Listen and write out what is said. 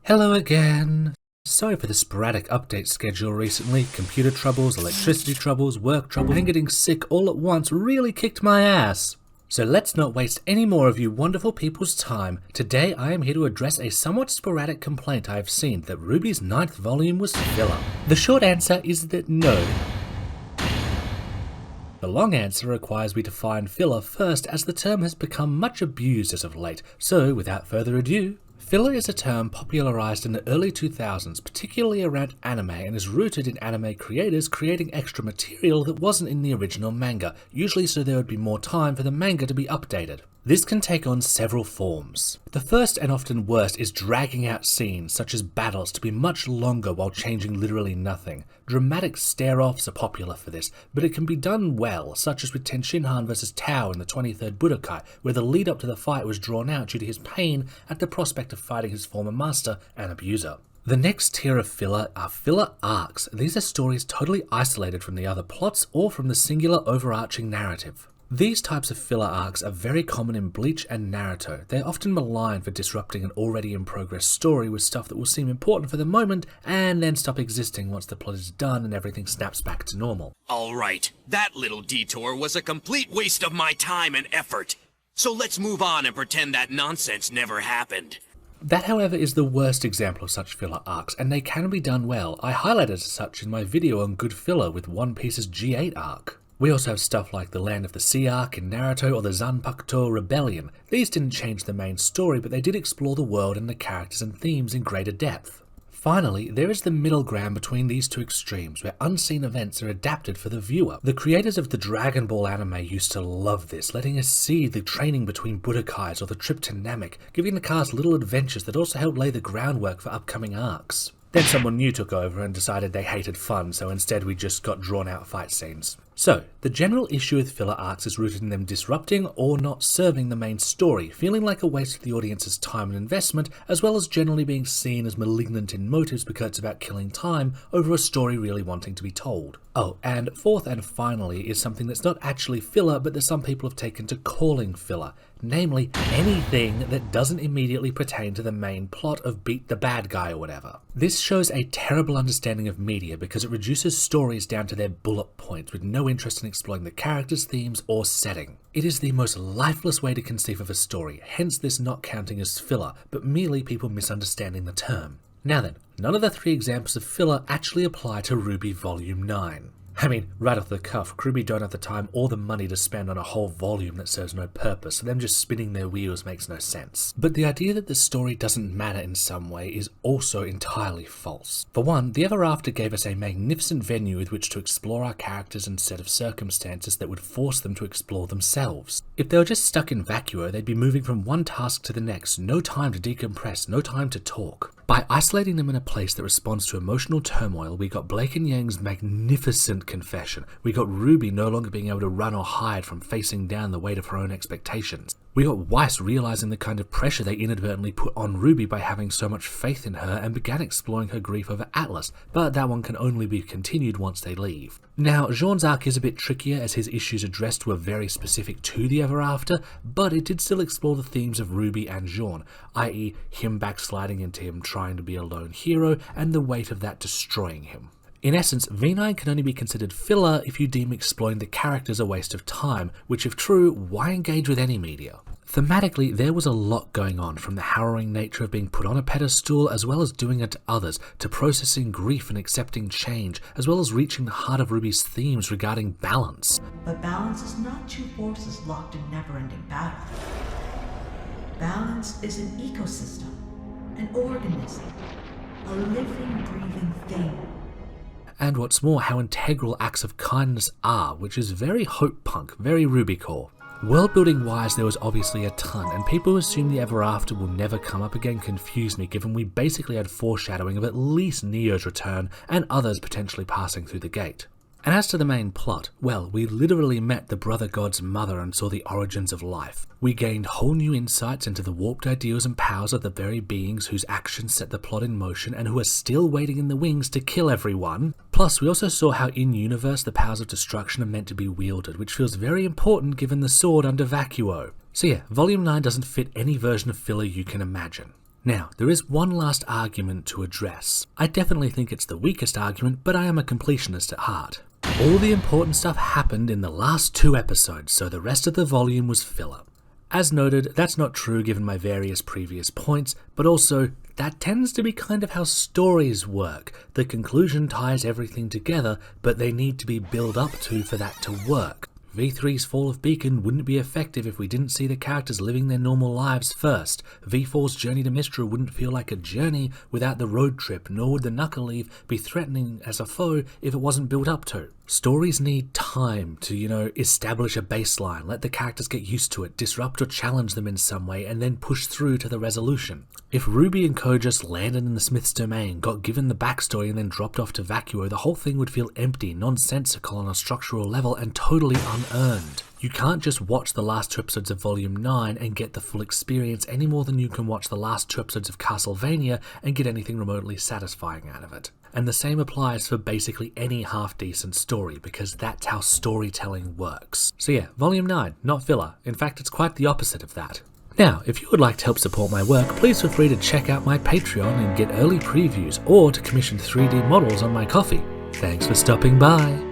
Hello again! Sorry for the sporadic update schedule recently. Computer troubles, electricity troubles, work trouble, and getting sick all at once really kicked my ass. So let's not waste any more of you wonderful people's time. Today I am here to address a somewhat sporadic complaint I have seen that RWBY's 9th volume was filler. The short answer is that no. The long answer requires we define filler first, as the term has become much abused as of late. So without further ado, filler is a term popularized in the early 2000s, particularly around anime, and is rooted in anime creators creating extra material that wasn't in the original manga, usually so there would be more time for the manga to be updated. This can take on several forms. The first and often worst is dragging out scenes, such as battles, to be much longer while changing literally nothing. Dramatic stare-offs are popular for this, but it can be done well, such as with Tenshinhan vs Tao in the 23rd Budokai, where the lead up to the fight was drawn out due to his pain at the prospect of fighting his former master and abuser. The next tier of filler are filler arcs. These are stories totally isolated from the other plots or from the singular overarching narrative. These types of filler arcs are very common in Bleach and Naruto. They are often maligned for disrupting an already in progress story with stuff that will seem important for the moment and then stop existing once the plot is done and everything snaps back to normal. Alright, that little detour was a complete waste of my time and effort. So let's move on and pretend that nonsense never happened. That, however, is the worst example of such filler arcs, and they can be done well. I highlighted as such in my video on good filler with One Piece's G8 arc. We also have stuff like the Land of the Sea arc in Naruto or the Zanpakuto Rebellion. These didn't change the main story, but they did explore the world and the characters and themes in greater depth. Finally, there is the middle ground between these two extremes, where unseen events are adapted for the viewer. The creators of the Dragon Ball anime used to love this, letting us see the training between Budokais or the trip to Namek, giving the cast little adventures that also help lay the groundwork for upcoming arcs. Then someone new took over and decided they hated fun, so instead we just got drawn out fight scenes. So, the general issue with filler arcs is rooted in them disrupting or not serving the main story, feeling like a waste of the audience's time and investment, as well as generally being seen as malignant in motives because it's about killing time over a story really wanting to be told. Oh, and fourth and finally is something that's not actually filler, but that some people have taken to calling filler. Namely, anything that doesn't immediately pertain to the main plot of beat the bad guy or whatever. This shows a terrible understanding of media because it reduces stories down to their bullet points with no interest in exploring the characters, themes, or setting. It is the most lifeless way to conceive of a story, hence this not counting as filler, but merely people misunderstanding the term. Now then, none of the three examples of filler actually apply to RWBY Volume 9. I mean, right off the cuff, RWBY don't have the time or the money to spend on a whole volume that serves no purpose, so them just spinning their wheels makes no sense. But the idea that the story doesn't matter in some way is also entirely false. For one, the Ever After gave us a magnificent venue with which to explore our characters and set of circumstances that would force them to explore themselves. If they were just stuck in vacuo, they'd be moving from one task to the next, no time to decompress, no time to talk. By isolating them in a place that responds to emotional turmoil, we got Blake and Yang's magnificent confession. We got RWBY no longer being able to run or hide from facing down the weight of her own expectations. We got Weiss realizing the kind of pressure they inadvertently put on RWBY by having so much faith in her and began exploring her grief over Atlas, but that one can only be continued once they leave. Now, Jean's arc is a bit trickier as his issues addressed were very specific to the Ever After, but it did still explore the themes of RWBY and Jean, i.e. him backsliding into him trying to be a lone hero and the weight of that destroying him. In essence, V9 can only be considered filler if you deem exploring the characters a waste of time, which if true, why engage with any media? Thematically, there was a lot going on, from the harrowing nature of being put on a pedestal as well as doing it to others, to processing grief and accepting change, as well as reaching the heart of RWBY's themes regarding balance. But balance is not two forces locked in never-ending battle. Balance is an ecosystem, an organism, a living, breathing thing. And what's more, how integral acts of kindness are, which is very hope punk, very RWBY core. World building wise, there was obviously a ton, and people who assume the Ever After will never come up again confuse me, given we basically had foreshadowing of at least Neo's return and others potentially passing through the gate. And as to the main plot, well, we literally met the Brother God's mother and saw the origins of life. We gained whole new insights into the warped ideals and powers of the very beings whose actions set the plot in motion and who are still waiting in the wings to kill everyone. Plus, we also saw how in-universe the powers of destruction are meant to be wielded, which feels very important given the sword under Vacuo. So yeah, Volume 9 doesn't fit any version of filler you can imagine. Now, there is one last argument to address. I definitely think it's the weakest argument, but I am a completionist at heart. All the important stuff happened in the last 2 episodes, so the rest of the volume was filler. As noted, that's not true given my various previous points, but also, that tends to be kind of how stories work. The conclusion ties everything together, but they need to be built up to for that to work. V3's Fall of Beacon wouldn't be effective if we didn't see the characters living their normal lives first. V4's journey to Mistra wouldn't feel like a journey without the road trip, nor would the Knuckle Eve be threatening as a foe if it wasn't built up to. Stories need time to, establish a baseline, let the characters get used to it, disrupt or challenge them in some way, and then push through to the resolution. If RWBY and Co just landed in the Smith's domain, got given the backstory and then dropped off to Vacuo, the whole thing would feel empty, nonsensical on a structural level, and totally unearned. You can't just watch the last 2 episodes of Volume 9 and get the full experience any more than you can watch the last 2 episodes of Castlevania and get anything remotely satisfying out of it. And the same applies for basically any half-decent story, because that's how storytelling works. So yeah, Volume 9, not filler. In fact, it's quite the opposite of that. Now, if you would like to help support my work, please feel free to check out my Patreon and get early previews, or to commission 3D models on my Ko-fi. Thanks for stopping by.